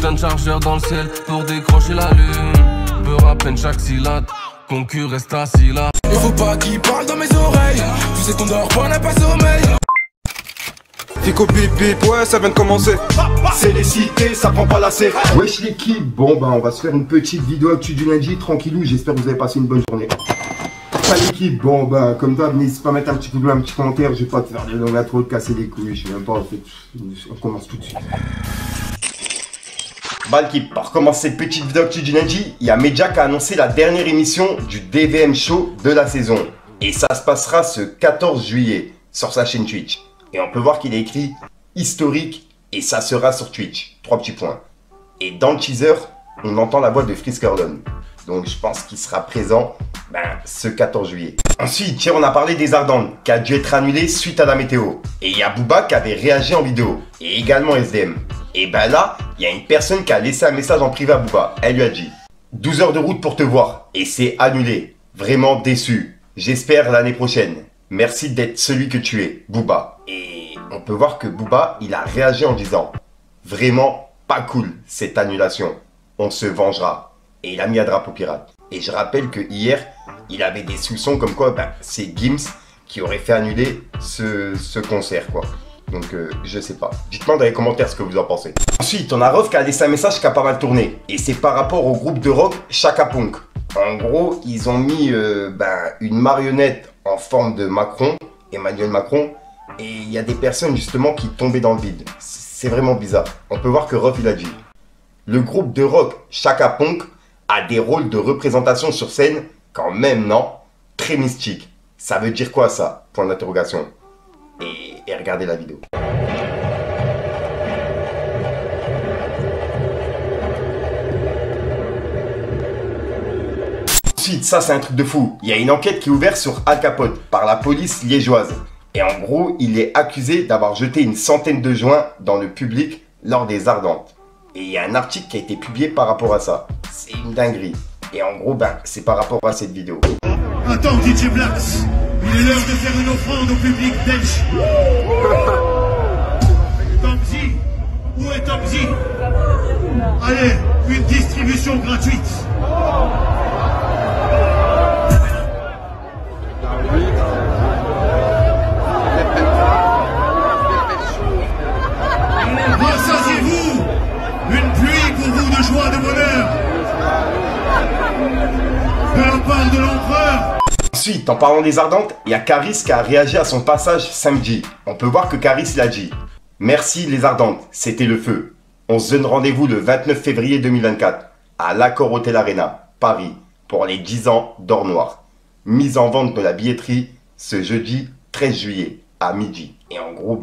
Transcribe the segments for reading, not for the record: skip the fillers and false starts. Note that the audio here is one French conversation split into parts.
plein de chargeurs dans le ciel pour décrocher la lune. Peur à peine chaque syllabe, concu reste assis là. Il faut pas qu'il parle dans mes oreilles. Tu sais qu'on dort pas, n'a pas sommeil. Fico bip bip, ouais ça vient de commencer. C'est les cités, ça prend pas la serre. Wesh l'équipe, bon bah on va se faire une petite vidéo actu du lundi, tranquillou, j'espère que vous avez passé une bonne journée. Pas l'équipe, bon bah comme d'hab, n'hésitez pas à mettre un petit pouce bleu, un petit commentaire, je vais pas te faire de longue intro, de casser les couilles, je sais même pas en fait, on commence tout de suite. Bah l'équipe, pour commencer cette petite vidéo actu du lundi, il y a Media qui a annoncé la dernière émission du DVM Show de la saison. Et ça se passera ce 14 juillet sur sa chaîne Twitch. Et on peut voir qu'il est écrit historique et ça sera sur Twitch. 3 petits points. Et dans le teaser, on entend la voix de Friskerdon. Donc je pense qu'il sera présent ce 14 juillet. Ensuite, hier on a parlé des Ardentes qui a dû être annulé suite à la météo. Et il y a Booba qui avait réagi en vidéo. Et également SDM. Et ben là, il y a une personne qui a laissé un message en privé à Booba. Elle lui a dit 12 heures de route pour te voir. Et c'est annulé. Vraiment déçu. J'espère l'année prochaine. Merci d'être celui que tu es, Booba. Et on peut voir que Booba, il a réagi en disant vraiment pas cool cette annulation. On se vengera. Et il a mis un drapeau pirate. Et je rappelle que hier, il avait des soupçons comme quoi c'est Gims qui aurait fait annuler ce concert quoi. Donc je sais pas. Dites-moi dans les commentaires ce que vous en pensez. Ensuite, on a Rof qui a laissé un message qui a pas mal tourné. Et c'est par rapport au groupe de rock Chaka Ponk. En gros, ils ont mis une marionnette en forme de Macron, Emmanuel Macron. Et il y a des personnes justement qui tombaient dans le vide. C'est vraiment bizarre. On peut voir que Rof il a dit le groupe de rock Chaka Ponk a des rôles de représentation sur scène quand même, non? Très mystique. Ça veut dire quoi ça? Point d'interrogation. Et regardez la vidéo. Ensuite, ça c'est un truc de fou. Il y a une enquête qui est ouverte sur Al Capote par la police liégeoise. Et en gros, il est accusé d'avoir jeté une centaine de joints dans le public lors des Ardentes. Et il y a un article qui a été publié par rapport à ça. C'est une dinguerie. Et en gros, c'est par rapport à cette vidéo. Attends DJ Blacks, il est l'heure de faire une offrande au public belge. Tomzi, où est Tomzi? Allez, une distribution gratuite. Rassasiez-vous, une pluie pour vous de joie, de bonheur. De la part de l'empereur. Ensuite, en parlant des Ardentes, il y a Caris qui a réagi à son passage samedi. On peut voir que Caris il a dit merci les Ardentes, c'était le feu. On se donne rendez-vous le 29 février 2024 à l'Accor Hotel Arena, Paris, pour les 10 ans d'Or Noir. Mise en vente de la billetterie ce jeudi 13 juillet à midi. Et en gros,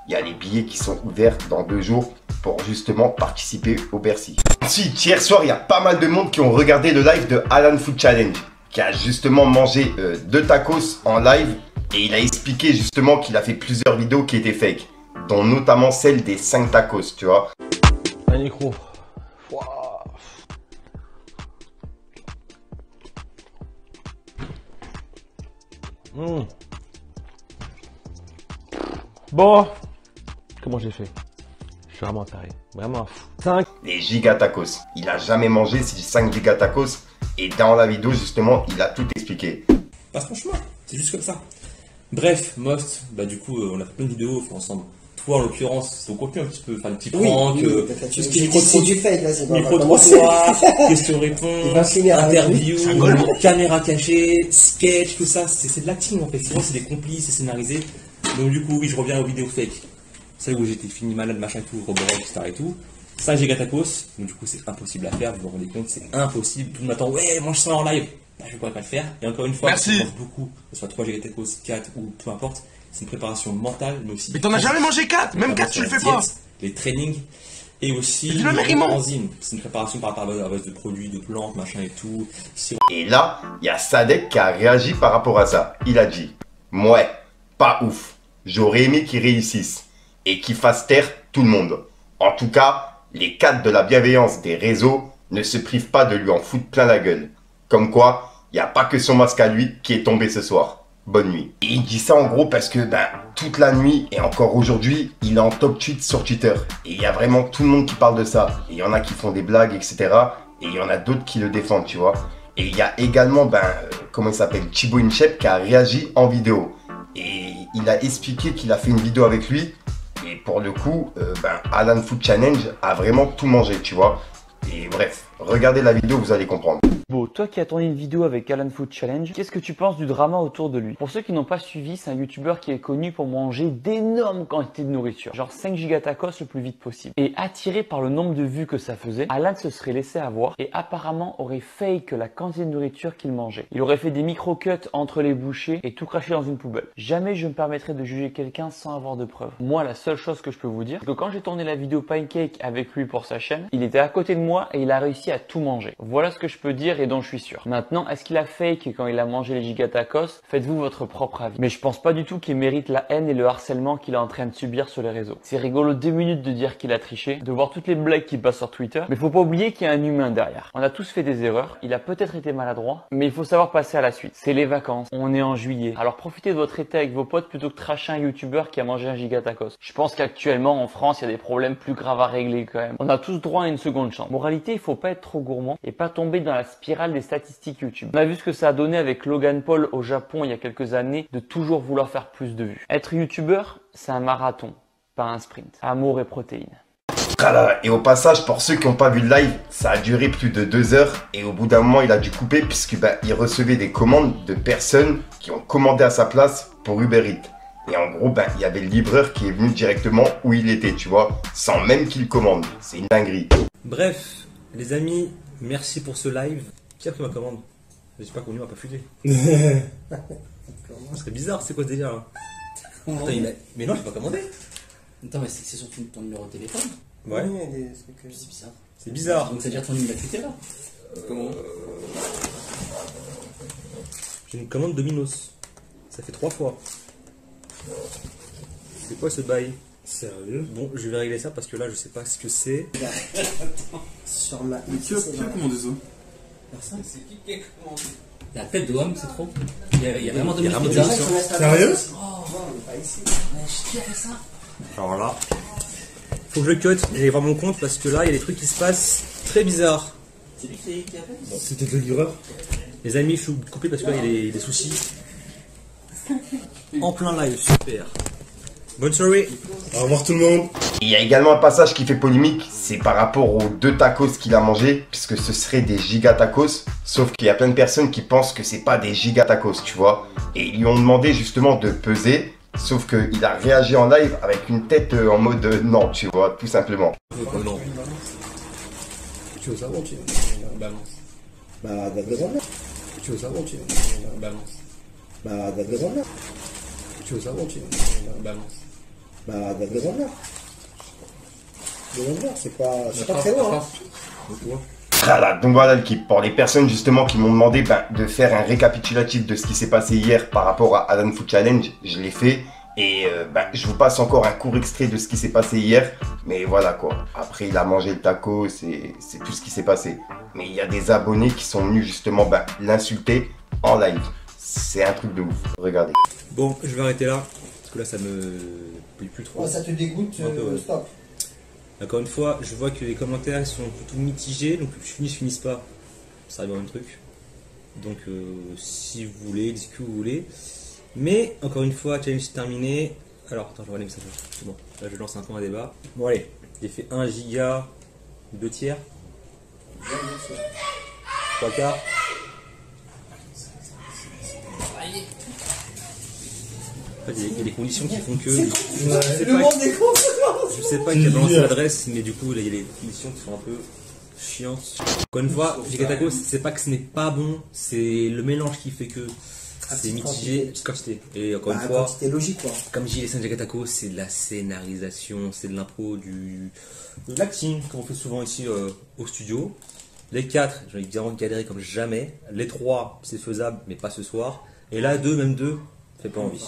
il y a les billets qui sont ouverts dans 2 jours pour justement participer au Bercy. Ensuite, hier soir, il y a pas mal de monde qui ont regardé le live de Alan Food Challenge, qui a justement mangé 2 tacos en live et il a expliqué justement qu'il a fait plusieurs vidéos qui étaient fake, dont notamment celle des 5 tacos, tu vois. Un micro. Wow. Bon, comment j'ai fait? Je suis vraiment taré, vraiment fou. 5 les giga tacos. Il a jamais mangé ces 5 giga tacos et dans la vidéo justement il a tout expliqué. Pas franchement, c'est juste comme ça. Bref, Most, du coup on a fait plein de vidéos ensemble. Toi en l'occurrence, ton contenu un petit peu, enfin un petit prank, tout ce qui est micro-trottoir, questions-réponses, interview, caméra cachée, sketch, tout ça, c'est de l'acting en fait. Souvent c'est des complices, c'est scénarisé. Donc du coup oui, je reviens aux vidéos fake. Celle où j'étais fini malade, machin tout, Roborock, etc. et tout. 5 giga tacos, donc du coup c'est impossible à faire, vous vous rendez compte, c'est impossible. Tout le monde m'attend, ouais, mange ça en live. Je ne pourrais pas le faire. Et encore une fois, je mange beaucoup, que ce soit 3 giga tacos, 4 ou peu importe. C'est une préparation mentale, mais aussi. Mais t'en as jamais mangé 4, même 4 tu le fais pas. Les trainings et aussi enzymes. C'est une préparation par rapport à base de produits, de plantes, machin et tout. Et là, il y a Sadek qui a réagi par rapport à ça. Il a dit ouais, pas ouf. J'aurais aimé qu'ils réussissent et qu'ils fassent taire tout le monde. En tout cas, les cadres de la bienveillance des réseaux ne se privent pas de lui en foutre plein la gueule. Comme quoi, il n'y a pas que son masque à lui qui est tombé ce soir. bonne nuit. Et il dit ça en gros parce que toute la nuit et encore aujourd'hui, il est en top tweet sur Twitter. Et il y a vraiment tout le monde qui parle de ça. Et il y en a qui font des blagues, etc. Et il y en a d'autres qui le défendent, tu vois. Et il y a également, comment il s'appelle, Thibaut Inchep qui a réagi en vidéo. Et il a expliqué qu'il a fait une vidéo avec lui. Et pour le coup, Alan Food Challenge a vraiment tout mangé, tu vois. Et bref, regardez la vidéo, vous allez comprendre. Bon, toi qui as tourné une vidéo avec Alan Food Challenge, qu'est-ce que tu penses du drama autour de lui? Pour ceux qui n'ont pas suivi, c'est un youtubeur qui est connu pour manger d'énormes quantités de nourriture, genre 5 gigatacos le plus vite possible. Et attiré par le nombre de vues que ça faisait, Alan se serait laissé avoir et apparemment aurait fake la quantité de nourriture qu'il mangeait. Il aurait fait des micro-cuts entre les bouchées et tout craché dans une poubelle. Jamais je me permettrais de juger quelqu'un sans avoir de preuves. Moi, la seule chose que je peux vous dire, c'est que quand j'ai tourné la vidéo Pancake avec lui pour sa chaîne, il était à côté de moi et il a réussi à tout manger. Voilà ce que je peux dire et dont je suis sûr. Maintenant, est-ce qu'il a fake quand il a mangé les gigatacos? Faites-vous votre propre avis. Mais je pense pas du tout qu'il mérite la haine et le harcèlement qu'il est en train de subir sur les réseaux. C'est rigolo 2 minutes de dire qu'il a triché, de voir toutes les blagues qui passent sur Twitter, mais faut pas oublier qu'il y a un humain derrière. On a tous fait des erreurs, il a peut-être été maladroit, mais il faut savoir passer à la suite. C'est les vacances, on est en juillet. Alors profitez de votre été avec vos potes plutôt que tracher un youtubeur qui a mangé un gigatacos. Je pense qu'actuellement en France, il y a des problèmes plus graves à régler quand même. On a tous droit à une seconde chance. Moralité, il faut pas être trop gourmand et pas tomber dans la spirale des statistiques YouTube. On a vu ce que ça a donné avec Logan Paul au Japon il y a quelques années de toujours vouloir faire plus de vues. Être youtubeur, c'est un marathon, pas un sprint. Amour et protéines. Voilà. Et au passage, pour ceux qui n'ont pas vu le live, ça a duré plus de 2 heures et au bout d'un moment, il a dû couper puisque il recevait des commandes de personnes qui ont commandé à sa place pour Uber Eats. Et en gros, il y avait le livreur qui est venu directement où il était, tu vois, sans même qu'il commande. C'est une dinguerie. Bref, les amis, merci pour ce live. Qui a pris ma commande? J'espère qu'on n'y va pas futé. Ce serait bizarre, c'est quoi ce délire là? Attends, mais non, j'ai pas commandé. Attends, mais c'est surtout ton numéro de téléphone. Ouais. C'est bizarre. C'est bizarre. Donc ça veut dire ton numéro de futé là. Comment? J'ai une commande Domino's. Ça fait 3 fois. C'est quoi ce bail? Sérieux? Bon, je vais régler ça parce que là, je sais pas ce que c'est. Sur ma. Qui a commandé ça? Personne. C'est qui a commandé? La tête de homme, c'est trop. Il y a vraiment de pizza. Sérieux? Oh, on est pas ici. Mais qui a fait ça? Alors là, faut que je cut et aller voir mon compte parce que là, il y a des trucs qui se passent très bizarres. C'est lui qui a fait? Bon. C'était le livreur. Les amis, je suis coupé parce que là, il y a des soucis. En plein live, super. Bonne soirée. Au revoir tout le monde. Il y a également un passage qui fait polémique, c'est par rapport aux 2 tacos qu'il a mangé, puisque ce serait des gigatacos, sauf qu'il y a plein de personnes qui pensent que c'est pas des gigatacos, tu vois. Et ils lui ont demandé justement de peser, sauf qu'il a réagi en live avec une tête en mode non, tu vois, tout simplement. Non. Tu veux savoir, tu balance. Bah, besoin là. Tu veux savoir, tu balance. Bah, besoin là. Tu veux savoir, tu balance. Bah, besoin là. C'est pas très loin. Hein. Voilà, donc voilà le clip. Pour les personnes justement qui m'ont demandé de faire un récapitulatif de ce qui s'est passé hier par rapport à Alan Food Challenge, je l'ai fait. Et je vous passe encore un court extrait de ce qui s'est passé hier. Mais voilà quoi. Après il a mangé le taco, c'est tout ce qui s'est passé. Mais il y a des abonnés qui sont venus justement l'insulter en live. C'est un truc de ouf. Regardez. Bon, je vais arrêter là. Parce que là ça me plaît plus trop. Ouais, ça te dégoûte, stop. Encore une fois, je vois que les commentaires sont plutôt mitigés, donc finissent pas. Ça arrive au même truc. Donc si vous voulez, dites ce que vous voulez. Mais encore une fois, challenge terminé. Alors attends, je regarde les messages. C'est bon. Là je lance un point à débat. Bon allez, j'ai fait 1 giga 2 tiers. 3 quarts. En fait, il y a des conditions qui font que. Je sais pas quelle balance l'adresse, mais du coup, là, il y a des conditions qui sont un peu chiantes. Encore une fois, gigatacos, c'est pas que ce n'est pas bon, c'est le mélange qui fait que c'est mitigé, petite quantité. Et encore une fois, quantité logique quoi. Comme je dis, les 5 gigatacos, c'est de la scénarisation, c'est de l'impro, de l'acting, comme on fait souvent ici au studio. Les 4, j'en ai vraiment galéré comme jamais. Les 3, c'est faisable, mais pas ce soir. Et là, 2, même 2, fait pas envie.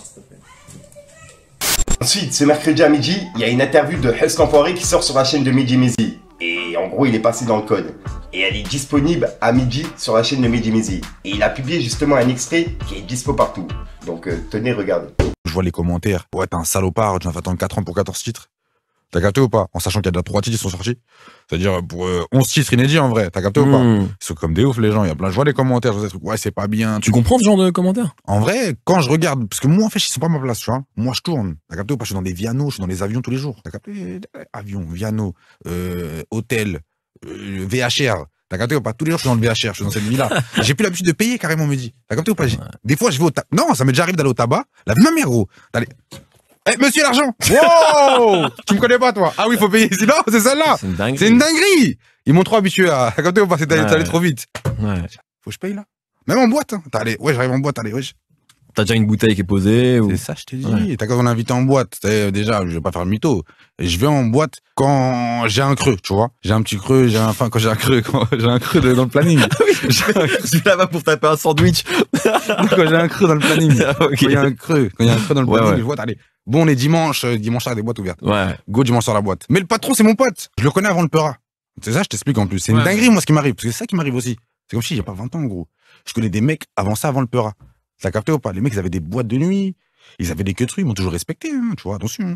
Ensuite, ce mercredi à midi, il y a une interview de Husk Enfoiré qui sort sur la chaîne de Mehdi Maizy. Et en gros, il est passé dans le code. Et elle est disponible à midi sur la chaîne de Mehdi Maizy. Et il a publié justement un extrait qui est dispo partout. Donc tenez, regardez. Je vois les commentaires. Ouais, t'es un salopard, tu vas attendre 4 ans pour 14 titres. T'as capté ou pas? En sachant qu'il y a déjà 3 titres qui sont sortis. C'est-à-dire pour 11 titres inédits en vrai. T'as capté ou pas? Ils sont comme des ouf les gens. Il y a plein, je vois les commentaires, je vois des trucs. Ouais, c'est pas bien. Tu comprends ce genre de commentaires? En vrai, quand je regarde, parce que moi en fait, ils sont pas à ma place, tu vois. Moi je tourne. T'as capté ou pas? Je suis dans des Viano, je suis dans les avions tous les jours. T'as capté? Avion, Viano, hôtel, VHR. T'as capté ou pas? Tous les jours je suis dans le VHR, je suis dans cette vie-là. J'ai plus l'habitude de payer carrément, me dit. T'as capté ou pas? Des fois je vais au tabac. Non, ça m'est déjà arrivé d'aller au tabac. La vie de ma mère, gros. D'aller. Eh, monsieur l'argent! Wow! Tu me connais pas, toi? Ah oui, faut payer. Sinon, c'est celle-là. C'est une dinguerie. Ils m'ont trop habitué à, quand on passe, t'allais trop vite. Ouais. Faut que je paye, là? Même en boîte, hein. Ouais, j'arrive en boîte, allez, ouais. T'as déjà une bouteille qui est posée ou... C'est ça, je t'ai dit. Ouais. T'as quand on est invité en boîte. Déjà, je vais pas faire le mytho. Je vais en boîte quand j'ai un creux, tu vois. J'ai un petit creux, quand j'ai un creux dans le planning. Je suis là-bas pour taper un sandwich. Quand j'ai un creux dans le planning. Okay. Quand il y a un creux dans le planning, je vois, allez. Bon, on est dimanche soir, des boîtes ouvertes. Ouais. Go dimanche soir la boîte. Mais le patron, c'est mon pote. Je le connais avant le Peura. C'est ça, je t'explique en plus. C'est une dinguerie, moi, ce qui m'arrive. Parce que c'est ça qui m'arrive aussi. C'est comme si j'ai pas 20 ans, gros. Je connais des mecs avant ça, avant le Peura. T'as capté ou pas? Les mecs, ils avaient des boîtes de nuit. Ils avaient des queuteries, ils m'ont toujours respecté, hein, tu vois, attention.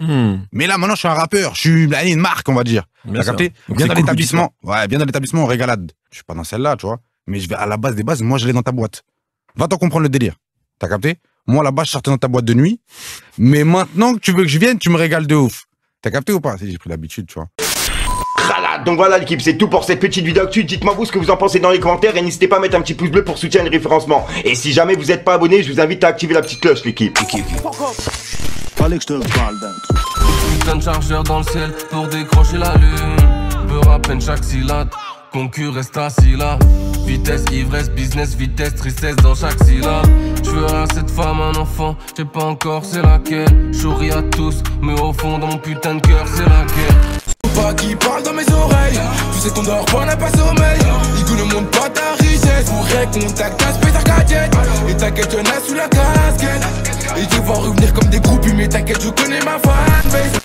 Mais là, maintenant, je suis un rappeur. Je suis une marque, on va dire. T'as capté? Bien dans l'établissement. Ouais, bien dans l'établissement, on régalade. Je suis pas dans celle-là, tu vois. Mais je vais à la base des bases, moi, je l'ai dans ta boîte. Va t'en comprendre le délire. T'as capté? Moi, là-bas, je sortais dans ta boîte de nuit. Mais maintenant que tu veux que je vienne, tu me régales de ouf. T'as capté ou pas? J'ai pris l'habitude, tu vois. Donc voilà l'équipe, c'est tout pour cette petite vidéo actu. Dites-moi vous ce que vous en pensez dans les commentaires et n'hésitez pas à mettre un petit pouce bleu pour soutenir le référencement. Et si jamais vous n'êtes pas abonné, je vous invite à activer la petite cloche l'équipe. Fallait que je te parle d'un truc. Putain de chargeur dans le ciel pour décrocher la lune. Beurre à peine chaque syllabe, concu reste assis là. Vitesse, ivresse, business, vitesse, tristesse dans chaque syllabe. Je veux à cette femme un enfant, je sais pas encore c'est laquelle. J'ouris à tous, mais au fond dans mon putain de cœur c'est la guerre. Pas qui parle dans mes oreilles. Tu sais qu'on dort pas, on n'a pas sommeil. Igo ne monte pas ta richesse. Voudrais qu'on contacte un spécial gadget. Et t'inquiète, y'en a sous la casquette. Et je vais revenir comme des groupies. Mais t'inquiète, je connais ma fanbase.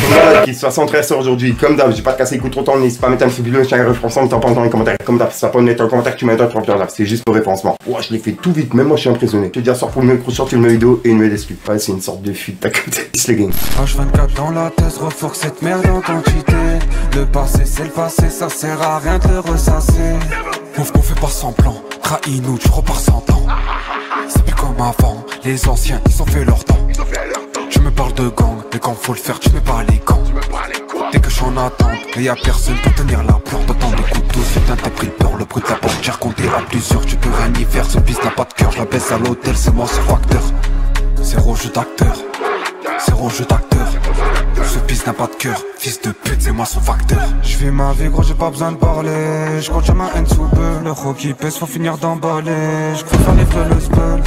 Voilà, qui se fasse entrer ça aujourd'hui. Comme d'hab, j'ai pas de casser les coups trop temps. N'hésite pas à mettre un petit vidéo, un référencement, t'en penses dans les commentaires. Comme d'hab, si ça peut mettre un commentaire, tu mets un truc là. C'est juste pour référencement. Ouais, je l'ai fait tout vite, même moi je suis impressionné. Je te dis à soir pour le sortir une nouvelle vidéo et une nouvelle excuse. Ouais, c'est une sorte de fuite, t'as côté. Les gangs. H24 dans la tête, refourque cette merde en quantité. Le passé, c'est le passé, ça sert à rien de le ressasser. On fait pas semblant, trahis-nous, tu repars sans temps. C'est plus comme avant, les anciens, ils ont fait leur temps. Tu me parles de gang, mais quand faut le faire, tu mets pas les gants. Dès que je suis en attente, et y'a personne pour tenir la porte. T'entends des couteaux, putain t'as pris peur. Le bruit de la porte, j'ai raconté à plusieurs. Tu peux rien y faire, ce fils n'a pas de cœur. Je la baisse à l'hôtel, c'est moi ce facteur. Zéro jeu d'acteur, zéro jeu d'acteur. Ce fils n'a pas de cœur, fils de pute, c'est moi son facteur. Je vis ma vie gros, j'ai pas besoin de parler. Je compte ma haine sous peu. Le rock qui pèse, faut finir d'emballer. Je préfère livrer le spell.